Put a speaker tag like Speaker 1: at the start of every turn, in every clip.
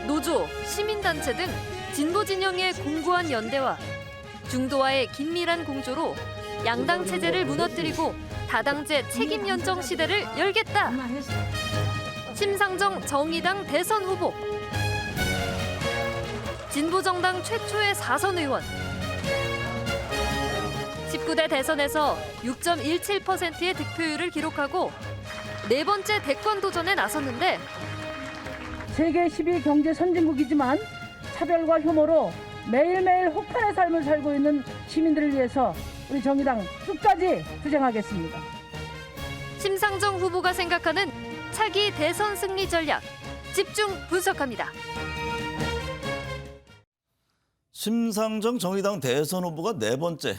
Speaker 1: 노조, 시민단체 등 진보 진영의 공고한 연대와 중도와의 긴밀한 공조로 양당 체제를 무너뜨리고 다당제 책임 연정 시대를 열겠다. 심상정 정의당 대선 후보. 진보정당 최초의 4선 의원. 19대 대선에서 6.17%의 득표율을 기록하고 네 번째 대권 도전에 나섰는데
Speaker 2: 세계 10위 경제 선진국이지만 차별과 혐오로 매일매일 혹한의 삶을 살고 있는 시민들을 위해서 우리 정의당 끝까지 투쟁하겠습니다.
Speaker 1: 심상정 후보가 생각하는 차기 대선 승리 전략 집중 분석합니다.
Speaker 3: 심상정 정의당 대선 후보가 네 번째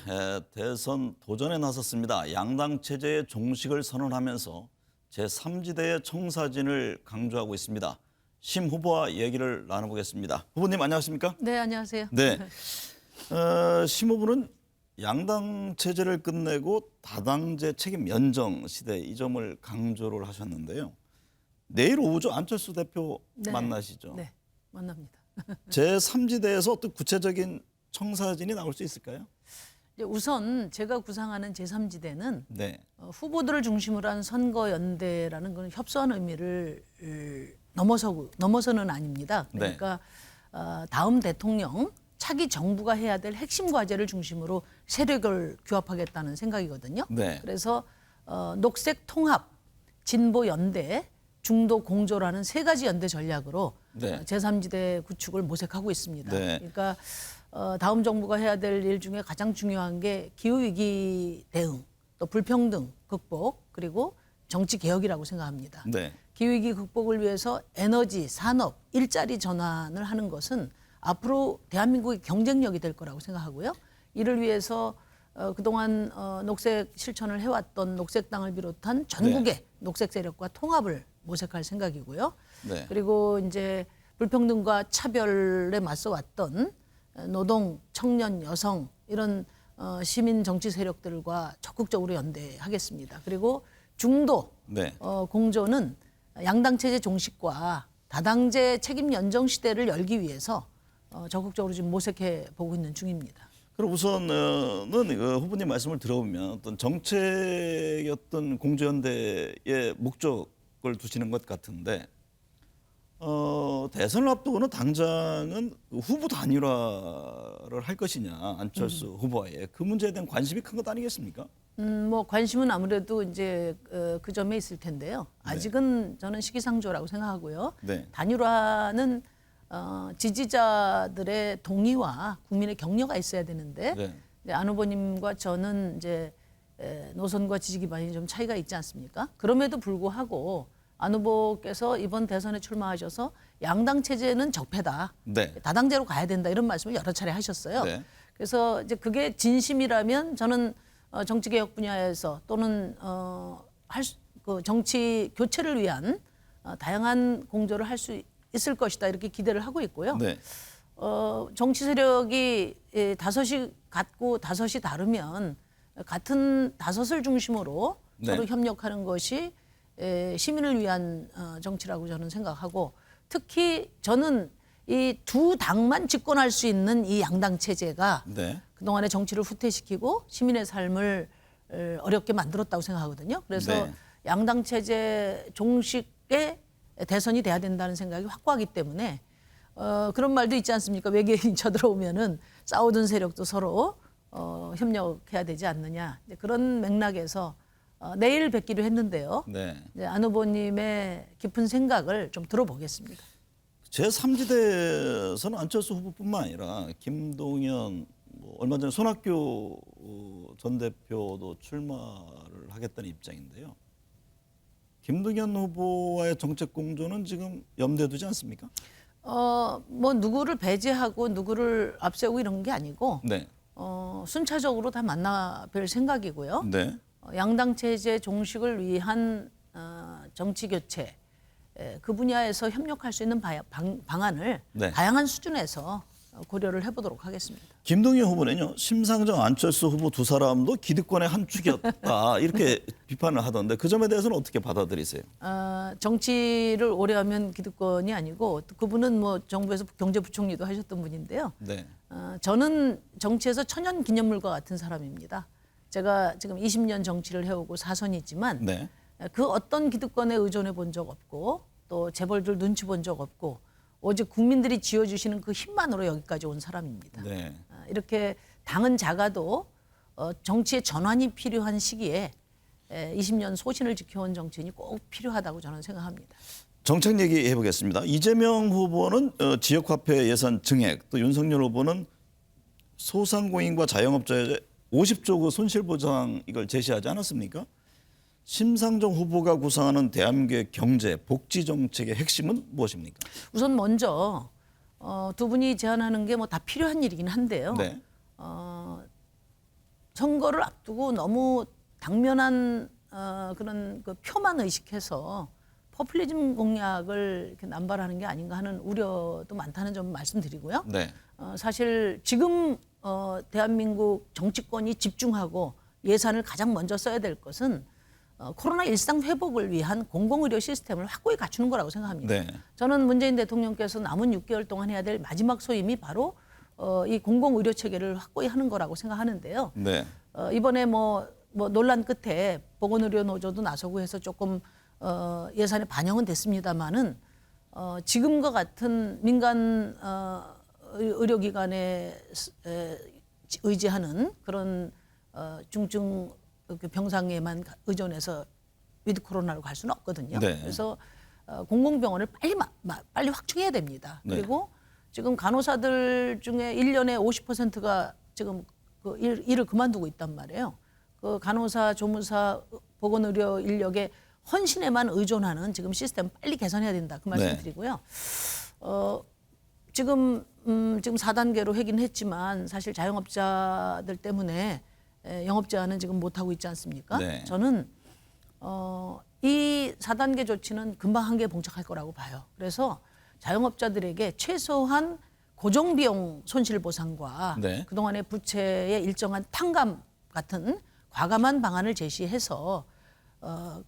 Speaker 3: 대선 도전에 나섰습니다. 양당 체제의 종식을 선언하면서 제3지대의 청사진을 강조하고 있습니다. 심 후보와 얘기를 나눠보겠습니다. 후보님 안녕하십니까?
Speaker 4: 네, 안녕하세요.
Speaker 3: 네, 심 후보는 양당 체제를 끝내고 다당제 책임 연정 시대 이 점을 강조를 하셨는데요. 내일 오후죠. 안철수 대표
Speaker 4: 네.
Speaker 3: 만나시죠?
Speaker 4: 네, 만납니다.
Speaker 3: 제3지대에서 어떤 구체적인 청사진이 나올 수 있을까요?
Speaker 4: 우선 제가 구상하는 제3지대는
Speaker 3: 네.
Speaker 4: 후보들을 중심으로 한 선거연대라는 건 협소한 의미를 넘어서는 아닙니다. 그러니까 다음 대통령, 차기 정부가 해야 될 핵심 과제를 중심으로 세력을 규합하겠다는 생각이거든요.
Speaker 3: 네.
Speaker 4: 그래서 녹색 통합, 진보 연대, 중도 공조라는 세 가지 연대 전략으로
Speaker 3: 네.
Speaker 4: 제3지대 구축을 모색하고 있습니다.
Speaker 3: 네.
Speaker 4: 그러니까 다음 정부가 해야 될 일 중에 가장 중요한 게 기후위기 대응, 또 불평등 극복, 그리고 정치 개혁이라고 생각합니다.
Speaker 3: 네.
Speaker 4: 기후위기 극복을 위해서 에너지, 산업, 일자리 전환을 하는 것은 앞으로 대한민국의 경쟁력이 될 거라고 생각하고요. 이를 위해서 그동안 녹색 실천을 해왔던 녹색당을 비롯한 전국의
Speaker 3: 네.
Speaker 4: 녹색 세력과 통합을 모색할 생각이고요.
Speaker 3: 네.
Speaker 4: 그리고 이제 불평등과 차별에 맞서 왔던 노동, 청년, 여성 이런 시민 정치 세력들과 적극적으로 연대하겠습니다. 그리고 중도
Speaker 3: 네.
Speaker 4: 공조는 양당 체제 종식과 다당제 책임 연정 시대를 열기 위해서 적극적으로 지금 모색해 보고 있는 중입니다.
Speaker 3: 그럼 우선은 후보님 말씀을 들어보면 어떤 정책의 어떤 공조연대의 목적을 두시는 것 같은데 대선을 앞두고는 당장은 후보 단일화를 할 것이냐 안철수 후보와의 그 문제에 대한 관심이 큰 것 아니겠습니까?
Speaker 4: 뭐 관심은 아무래도 이제 그 점에 있을 텐데요. 아직은 저는 시기상조라고 생각하고요.
Speaker 3: 네.
Speaker 4: 단일화는 지지자들의 동의와 국민의 격려가 있어야 되는데
Speaker 3: 네.
Speaker 4: 안 후보님과 저는 이제 노선과 지지 기반이 좀 차이가 있지 않습니까? 그럼에도 불구하고 안 후보께서 이번 대선에 출마하셔서 양당 체제는 적폐다,
Speaker 3: 네.
Speaker 4: 다당제로 가야 된다 이런 말씀을 여러 차례 하셨어요.
Speaker 3: 네.
Speaker 4: 그래서 이제 그게 진심이라면 저는 정치 개혁 분야에서 또는 그 정치 교체를 위한 다양한 공조를 할 수 있을 것이다 이렇게 기대를 하고 있고요.
Speaker 3: 네.
Speaker 4: 정치 세력이 다섯이 같고 다섯이 다르면 같은 다섯을 중심으로
Speaker 3: 네.
Speaker 4: 서로 협력하는 것이 시민을 위한 정치라고 저는 생각하고 특히 저는 이 두 당만 집권할 수 있는 이 양당 체제가
Speaker 3: 네.
Speaker 4: 그동안의 정치를 후퇴시키고 시민의 삶을 어렵게 만들었다고 생각하거든요. 그래서
Speaker 3: 네.
Speaker 4: 양당 체제 종식의 대선이 돼야 된다는 생각이 확고하기 때문에 그런 말도 있지 않습니까? 외계인이 쳐들어오면은 싸우던 세력도 서로 협력해야 되지 않느냐. 그런 맥락에서 내일 뵙기로 했는데요.
Speaker 3: 네.
Speaker 4: 안 후보님의 깊은 생각을 좀 들어보겠습니다.
Speaker 3: 제3지대에서는 안철수 후보뿐만 아니라 김동연 얼마 전에 손학규 전 대표도 출마를 하겠다는 입장인데요. 김동연 후보와의 정책 공조는 지금 염두에 두지 않습니까?
Speaker 4: 뭐 누구를 배제하고 누구를 앞세우고 이런 게 아니고
Speaker 3: 네.
Speaker 4: 순차적으로 다 만나 뵐 생각이고요.
Speaker 3: 네.
Speaker 4: 양당 체제 종식을 위한 정치 교체 그 분야에서 협력할 수 있는 방안을
Speaker 3: 네.
Speaker 4: 다양한 수준에서 고려를 해보도록 하겠습니다.
Speaker 3: 김동연 후보는요, 심상정, 안철수 후보 두 사람도 기득권의 한 축이었다 이렇게 비판을 하던데 그 점에 대해서는 어떻게 받아들이세요?
Speaker 4: 정치를 오래 하면 기득권이 아니고 또 그분은 뭐 정부에서 경제부총리도 하셨던 분인데요.
Speaker 3: 네.
Speaker 4: 저는 정치에서 천연기념물과 같은 사람입니다. 제가 지금 20년 정치를 해오고 사선이지만
Speaker 3: 네.
Speaker 4: 그 어떤 기득권에 의존해 본 적 없고 또 재벌들 눈치 본 적 없고 오직 국민들이 지어주시는 그 힘만으로 여기까지 온 사람입니다.
Speaker 3: 네.
Speaker 4: 이렇게 당은 작아도 정치의 전환이 필요한 시기에 20년 소신을 지켜온 정치인이 꼭 필요하다고 저는 생각합니다.
Speaker 3: 정책 얘기해 보겠습니다. 이재명 후보는 지역화폐 예산 증액, 또 윤석열 후보는 소상공인과 자영업자의 50조 그 손실보상 이걸 제시하지 않았습니까? 심상정 후보가 구상하는 대한민국의 경제, 복지 정책의 핵심은 무엇입니까?
Speaker 4: 우선 먼저 두 분이 제안하는 게 뭐 다 필요한 일이긴 한데요.
Speaker 3: 네.
Speaker 4: 선거를 앞두고 너무 당면한 그런 그 표만 의식해서 포퓰리즘 공약을 이렇게 남발하는 게 아닌가 하는 우려도 많다는 점 말씀드리고요.
Speaker 3: 네.
Speaker 4: 사실 지금 대한민국 정치권이 집중하고 예산을 가장 먼저 써야 될 것은 코로나 일상 회복을 위한 공공의료 시스템을 확고히 갖추는 거라고 생각합니다.
Speaker 3: 네.
Speaker 4: 저는 문재인 대통령께서 남은 6개월 동안 해야 될 마지막 소임이 바로 이 공공의료 체계를 확고히 하는 거라고 생각하는데요.
Speaker 3: 네.
Speaker 4: 이번에 뭐 논란 끝에 보건의료 노조도 나서고 해서 조금 예산에 반영은 됐습니다만은 지금과 같은 민간 의료기관에 의지하는 그런 중증 병상에만 의존해서 위드 코로나로 갈 수는 없거든요.
Speaker 3: 네.
Speaker 4: 그래서 공공병원을 빨리 확충해야 됩니다.
Speaker 3: 네.
Speaker 4: 그리고 지금 간호사들 중에 1년에 50%가 지금 그 일을 그만두고 있단 말이에요. 그 간호사, 조무사, 보건의료 인력의 헌신에만 의존하는 지금 시스템 빨리 개선해야 된다. 그 말씀
Speaker 3: 네.
Speaker 4: 드리고요. 지금 4단계로 하긴 했지만 사실 자영업자들 때문에 영업 제한은 지금 못 하고 있지 않습니까?
Speaker 3: 네.
Speaker 4: 저는 이 4단계 조치는 금방 한계에 봉착할 거라고 봐요. 그래서 자영업자들에게 최소한 고정비용 손실보상과
Speaker 3: 네.
Speaker 4: 그동안의 부채의 일정한 탕감 같은 과감한 방안을 제시해서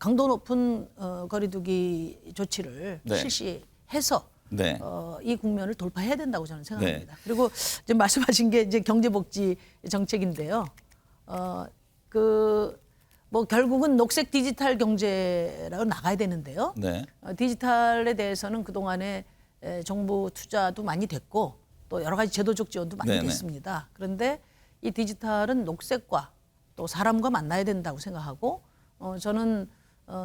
Speaker 4: 강도 높은 거리두기 조치를
Speaker 3: 네.
Speaker 4: 실시해서
Speaker 3: 네.
Speaker 4: 이 국면을 돌파해야 된다고 저는 생각합니다. 그리고 이제 말씀하신 게 이제 경제복지 정책인데요. 뭐 결국은 녹색 디지털 경제로 나가야 되는데요.
Speaker 3: 네.
Speaker 4: 디지털에 대해서는 그동안에 정부 투자도 많이 됐고 또 여러 가지 제도적 지원도 많이
Speaker 3: 네네.
Speaker 4: 됐습니다. 그런데 이 디지털은 녹색과 또 사람과 만나야 된다고 생각하고 저는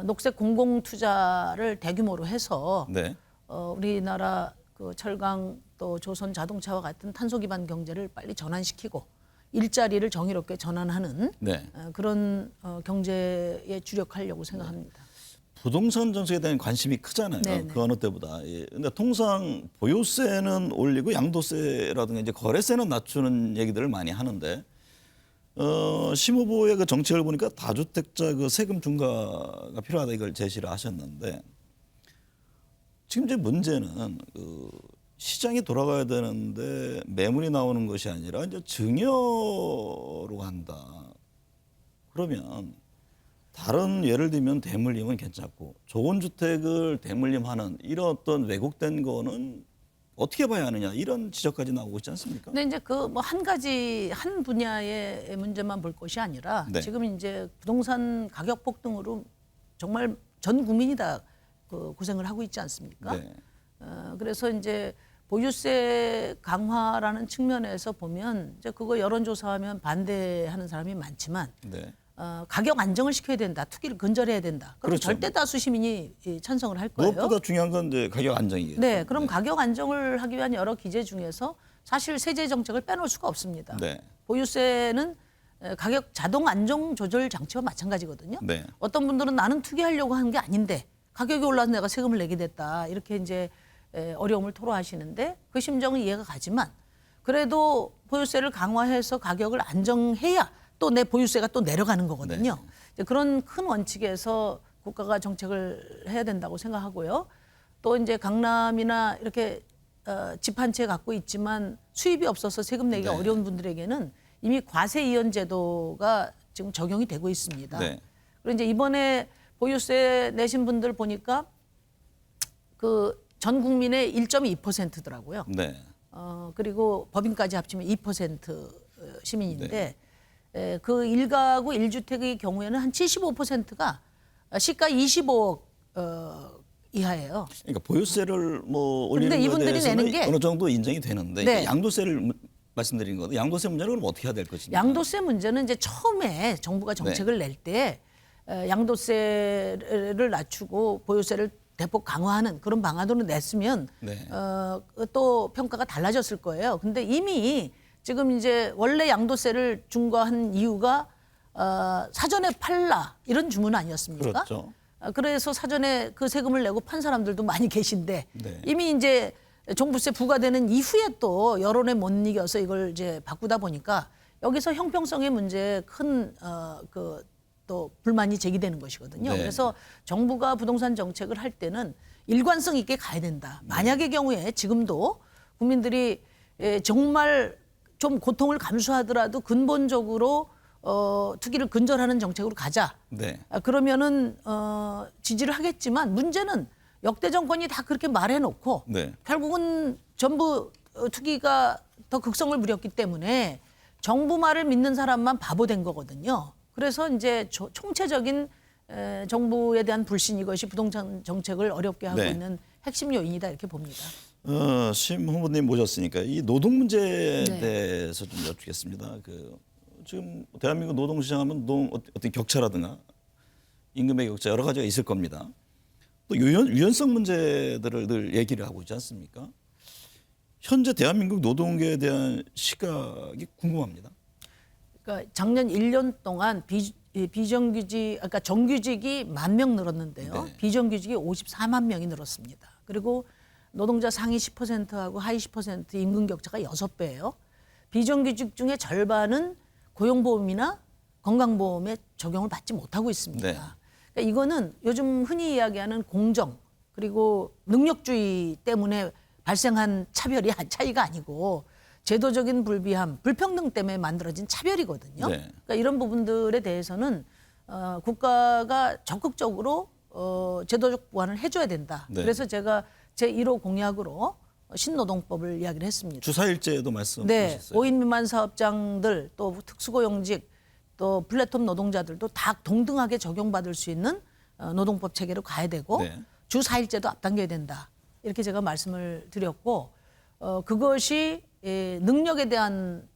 Speaker 4: 녹색 공공 투자를 대규모로 해서
Speaker 3: 네.
Speaker 4: 우리나라 그 철강 또 조선 자동차와 같은 탄소 기반 경제를 빨리 전환시키고 일자리를 정의롭게 전환하는
Speaker 3: 네.
Speaker 4: 그런 경제에 주력하려고 생각합니다.
Speaker 3: 부동산 정책에 대한 관심이 크잖아요.
Speaker 4: 네네.
Speaker 3: 그 어느 때보다. 근데 통상 보유세는 올리고 양도세라든가 이제 거래세는 낮추는 얘기들을 많이 하는데 심 후보의 그 정책을 보니까 다주택자 그 세금 중과가 필요하다 이걸 제시를 하셨는데 지금 이제 문제는 그 시장이 돌아가야 되는데 매물이 나오는 것이 아니라 이제 증여로 간다. 그러면 다른 예를 들면 대물림은 괜찮고 좋은 주택을 대물림하는 이런 어떤 왜곡된 거는 어떻게 봐야 하느냐 이런 지적까지 나오고 있지 않습니까?
Speaker 4: 근데 이제 그 뭐 한 가지 한 분야의 문제만 볼 것이 아니라
Speaker 3: 네.
Speaker 4: 지금 이제 부동산 가격 폭등으로 정말 전 국민이 다 그 고생을 하고 있지 않습니까?
Speaker 3: 네.
Speaker 4: 그래서 이제 보유세 강화라는 측면에서 보면 이제 그거 여론조사하면 반대하는 사람이 많지만
Speaker 3: 네.
Speaker 4: 가격 안정을 시켜야 된다. 투기를 근절해야 된다. 그럼
Speaker 3: 그렇죠.
Speaker 4: 절대 다수 시민이 찬성을 할 거예요.
Speaker 3: 무엇보다 중요한 건 이제 가격 안정이겠죠.
Speaker 4: 네, 그럼 가격 안정을 하기 위한 여러 기제 중에서 사실 세제 정책을 빼놓을 수가 없습니다.
Speaker 3: 네.
Speaker 4: 보유세는 가격 자동 안정 조절 장치와 마찬가지거든요.
Speaker 3: 네.
Speaker 4: 어떤 분들은 나는 투기하려고 하는 게 아닌데 가격이 올라서 내가 세금을 내게 됐다. 이렇게 이제 어려움을 토로하시는데 그 심정은 이해가 가지만 그래도 보유세를 강화해서 가격을 안정해야 또 내 보유세가 또 내려가는 거거든요.
Speaker 3: 네.
Speaker 4: 이제 그런 큰 원칙에서 국가가 정책을 해야 된다고 생각하고요. 또 이제 강남이나 이렇게 집 한 채 갖고 있지만 수입이 없어서 세금 내기가
Speaker 3: 네.
Speaker 4: 어려운 분들에게는 이미 과세 이연 제도가 지금 적용이 되고 있습니다.
Speaker 3: 네.
Speaker 4: 그리고 이제 이번에 보유세 내신 분들 보니까 그 전 국민의 1.2%더라고요.
Speaker 3: 네.
Speaker 4: 그리고 법인까지 합치면 2% 시민인데 그 1가구 1주택의 경우에는 한 75%가 시가 25억 이하예요.
Speaker 3: 그러니까 보유세를 뭐 올리는
Speaker 4: 근데
Speaker 3: 거에
Speaker 4: 이분들이
Speaker 3: 대해서는
Speaker 4: 내는 게
Speaker 3: 어느 정도 인정이 되는데
Speaker 4: 네.
Speaker 3: 양도세를 말씀드린 거도 양도세 문제는 그럼 어떻게 해야 될 것입니까?
Speaker 4: 양도세 문제는 이제 처음에 정부가 정책을 낼 때 양도세를 낮추고 보유세를 대폭 강화하는 그런 방안으로 냈으면
Speaker 3: 네.
Speaker 4: 또 평가가 달라졌을 거예요. 근데 이미 지금 이제 원래 양도세를 중과한 이유가 사전에 팔라 이런 주문 아니었습니까?
Speaker 3: 그렇죠.
Speaker 4: 그래서 사전에 그 세금을 내고 판 사람들도 많이 계신데
Speaker 3: 네.
Speaker 4: 이미 이제 종부세 부과되는 이후에 또 여론에 못 이겨서 이걸 이제 바꾸다 보니까 여기서 형평성의 문제에 큰 또 불만이 제기되는 것이거든요.
Speaker 3: 네.
Speaker 4: 그래서 정부가 부동산 정책을 할 때는 일관성 있게 가야 된다. 만약의 경우에 지금도 국민들이 정말 좀 고통을 감수하더라도 근본적으로 투기를 근절하는 정책으로 가자.
Speaker 3: 네.
Speaker 4: 그러면은 지지를 하겠지만 문제는 역대 정권이 다 그렇게 말해놓고
Speaker 3: 네.
Speaker 4: 결국은 전부 투기가 더 극성을 부렸기 때문에 정부 말을 믿는 사람만 바보 된 거거든요. 그래서 이제 총체적인 정부에 대한 불신 이것이 부동산 정책을 어렵게 하고
Speaker 3: 네.
Speaker 4: 있는 핵심 요인이다 이렇게 봅니다.
Speaker 3: 심 후보님 모셨으니까 이 노동 문제에
Speaker 4: 네.
Speaker 3: 대해서 좀 여쭙겠습니다. 지금 대한민국 노동 시장하면 어떤 격차라든가 임금의 격차 여러 가지가 있을 겁니다. 또 유연성 문제들을 늘 얘기를 하고 있지 않습니까? 현재 대한민국 노동계에 대한 시각이 궁금합니다.
Speaker 4: 그러니까 작년 1년 동안 비정규직, 아까 정규직이 10,000명 늘었는데요.
Speaker 3: 네.
Speaker 4: 비정규직이 54만 명이 늘었습니다. 그리고 노동자 상위 10%하고 하위 10% 임금 격차가 6배예요. 비정규직 중에 절반은 고용보험이나 건강보험에 적용을 받지 못하고 있습니다.
Speaker 3: 네.
Speaker 4: 그러니까 이거는 요즘 흔히 이야기하는 공정 그리고 능력주의 때문에 발생한 차이가 아니고 제도적인 불비함, 불평등 때문에 만들어진 차별이거든요.
Speaker 3: 네.
Speaker 4: 그러니까 이런 부분들에 대해서는 국가가 적극적으로 제도적 보완을 해줘야 된다.
Speaker 3: 네.
Speaker 4: 그래서 제가 제 1호 공약으로 신노동법을 이야기를 했습니다.
Speaker 3: 주사일제도 말씀하셨어요.
Speaker 4: 네, 5인 미만 사업장들 또 특수고용직 또 플랫폼 노동자들도 다 동등하게 적용받을 수 있는 노동법 체계로 가야 되고
Speaker 3: 네.
Speaker 4: 주 4일제도 앞당겨야 된다. 이렇게 제가 말씀을 드렸고 그것이 능력에 대한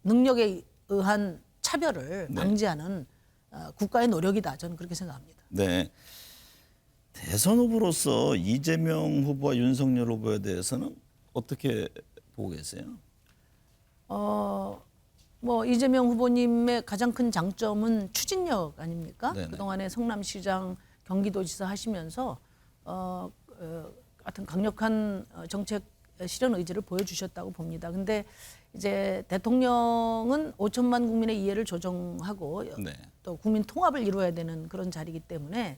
Speaker 4: 능력에 의한 차별을
Speaker 3: 네.
Speaker 4: 방지하는 국가의 노력이다. 저는 그렇게 생각합니다.
Speaker 3: 네. 대선 후보로서 이재명 후보와 윤석열 후보에 대해서는 어떻게 보고 계세요?
Speaker 4: 뭐 이재명 후보님의 가장 큰 장점은 추진력 아닙니까?
Speaker 3: 네네.
Speaker 4: 그동안에 성남시장, 경기도지사 하시면서 하여튼 강력한 정책 실현 의지를 보여주셨다고 봅니다. 근데 이제 대통령은 5천만 국민의 이해를 조정하고
Speaker 3: 네.
Speaker 4: 또 국민 통합을 이루어야 되는 그런 자리이기 때문에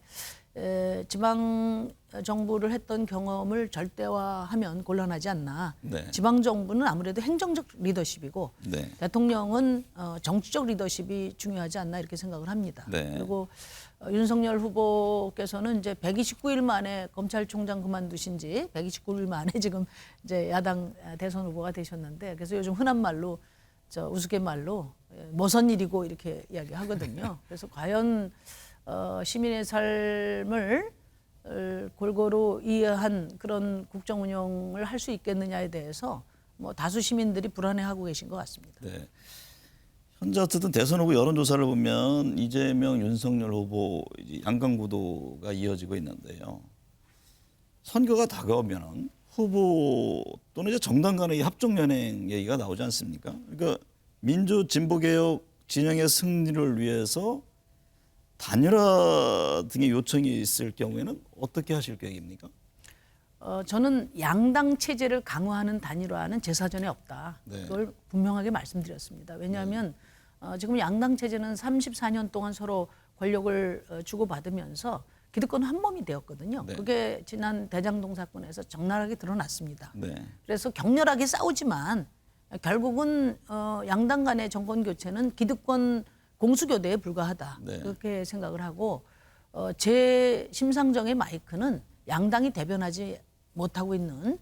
Speaker 4: 지방 정부를 했던 경험을 절대화하면 곤란하지 않나.
Speaker 3: 네.
Speaker 4: 지방 정부는 아무래도 행정적 리더십이고
Speaker 3: 네.
Speaker 4: 대통령은 정치적 리더십이 중요하지 않나 이렇게 생각을 합니다.
Speaker 3: 네.
Speaker 4: 그리고 윤석열 후보께서는 이제 129일 만에 검찰총장 그만두신 지 129일 만에 지금 이제 야당 대선 후보가 되셨는데 그래서 요즘 흔한 말로 우스갯말로 머선 일이고 이렇게 이야기하거든요. 그래서 과연 시민의 삶을 골고루 이해한 그런 국정 운영을 할 수 있겠느냐에 대해서 뭐 다수 시민들이 불안해하고 계신 것 같습니다.
Speaker 3: 네. 현재 어쨌든 대선 후보 여론조사를 보면 이재명, 윤석열 후보 양강 구도가 이어지고 있는데요. 선거가 다가오면 후보 또는 이제 정당 간의 합종 연행 얘기가 나오지 않습니까? 그러니까 민주 진보 개혁 진영의 승리를 위해서 단일화 등의 요청이 있을 경우에는 어떻게 하실 계획입니까?
Speaker 4: 저는 양당 체제를 강화하는 단일화는 제 사전에 없다.
Speaker 3: 네.
Speaker 4: 그걸 분명하게 말씀드렸습니다. 왜냐하면 지금 양당 체제는 34년 동안 서로 권력을 주고받으면서 기득권 한 몸이 되었거든요.
Speaker 3: 네.
Speaker 4: 그게 지난 대장동 사건에서 적나라하게 드러났습니다.
Speaker 3: 네.
Speaker 4: 그래서 격렬하게 싸우지만 결국은 양당 간의 정권 교체는 기득권 공수교대에 불과하다.
Speaker 3: 네.
Speaker 4: 그렇게 생각을 하고 제 심상정의 마이크는 양당이 대변하지 못하고 있는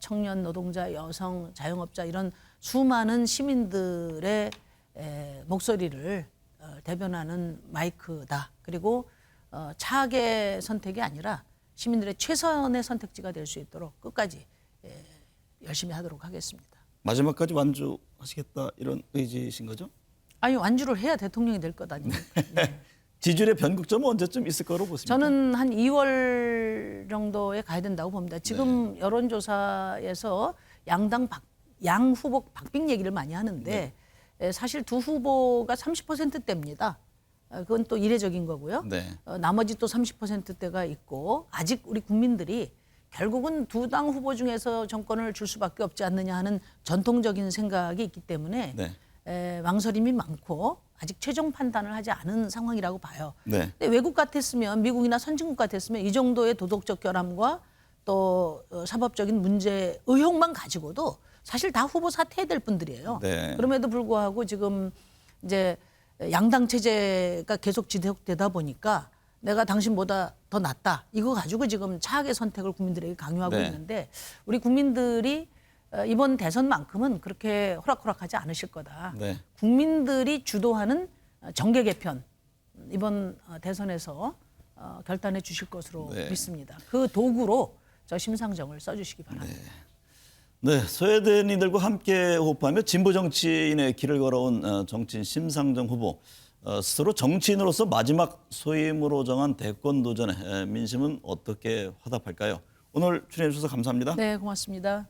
Speaker 4: 청년, 노동자, 여성, 자영업자 이런 수많은 시민들의 목소리를 대변하는 마이크다. 그리고 차악의 선택이 아니라 시민들의 최선의 선택지가 될 수 있도록 끝까지 열심히 하도록 하겠습니다.
Speaker 3: 마지막까지 완주하시겠다 이런 의지이신 거죠?
Speaker 4: 아니 완주를 해야 대통령이 될 것 아닙니까? 네.
Speaker 3: 지지율의 변곡점은 언제쯤 있을 거로 보십니까?
Speaker 4: 저는 한 2월 정도에 가야 된다고 봅니다. 지금 여론조사에서 양 후보 박빙 얘기를 많이 하는데 사실 두 후보가 30%대입니다. 그건 또 이례적인 거고요.
Speaker 3: 네.
Speaker 4: 나머지 또 30%대가 있고 아직 우리 국민들이 결국은 두 당 후보 중에서 정권을 줄 수밖에 없지 않느냐 하는 전통적인 생각이 있기 때문에 망설임이 많고 아직 최종 판단을 하지 않은 상황이라고 봐요.
Speaker 3: 네.
Speaker 4: 근데 외국 같았으면 미국이나 선진국 같았으면 이 정도의 도덕적 결함과 또 사법적인 문제 의혹만 가지고도 사실 다 후보 사퇴해야 될 분들이에요.
Speaker 3: 네.
Speaker 4: 그럼에도 불구하고 지금 이제 양당 체제가 계속 지속되다 보니까 내가 당신보다 더 낫다. 이거 가지고 지금 차악의 선택을 국민들에게 강요하고
Speaker 3: 네.
Speaker 4: 있는데 우리 국민들이 이번 대선만큼은 그렇게 호락호락하지 않으실 거다.
Speaker 3: 네.
Speaker 4: 국민들이 주도하는 정계 개편 이번 대선에서 결단해 주실 것으로
Speaker 3: 네.
Speaker 4: 믿습니다. 그 도구로 저 심상정을 써주시기 바랍니다.
Speaker 3: 네, 소외된이들과 함께 호흡하며 진보 정치인의 길을 걸어온 정치인 심상정 후보. 스스로 정치인으로서 마지막 소임으로 정한 대권 도전에 민심은 어떻게 화답할까요? 오늘 출연해 주셔서 감사합니다.
Speaker 4: 네, 고맙습니다.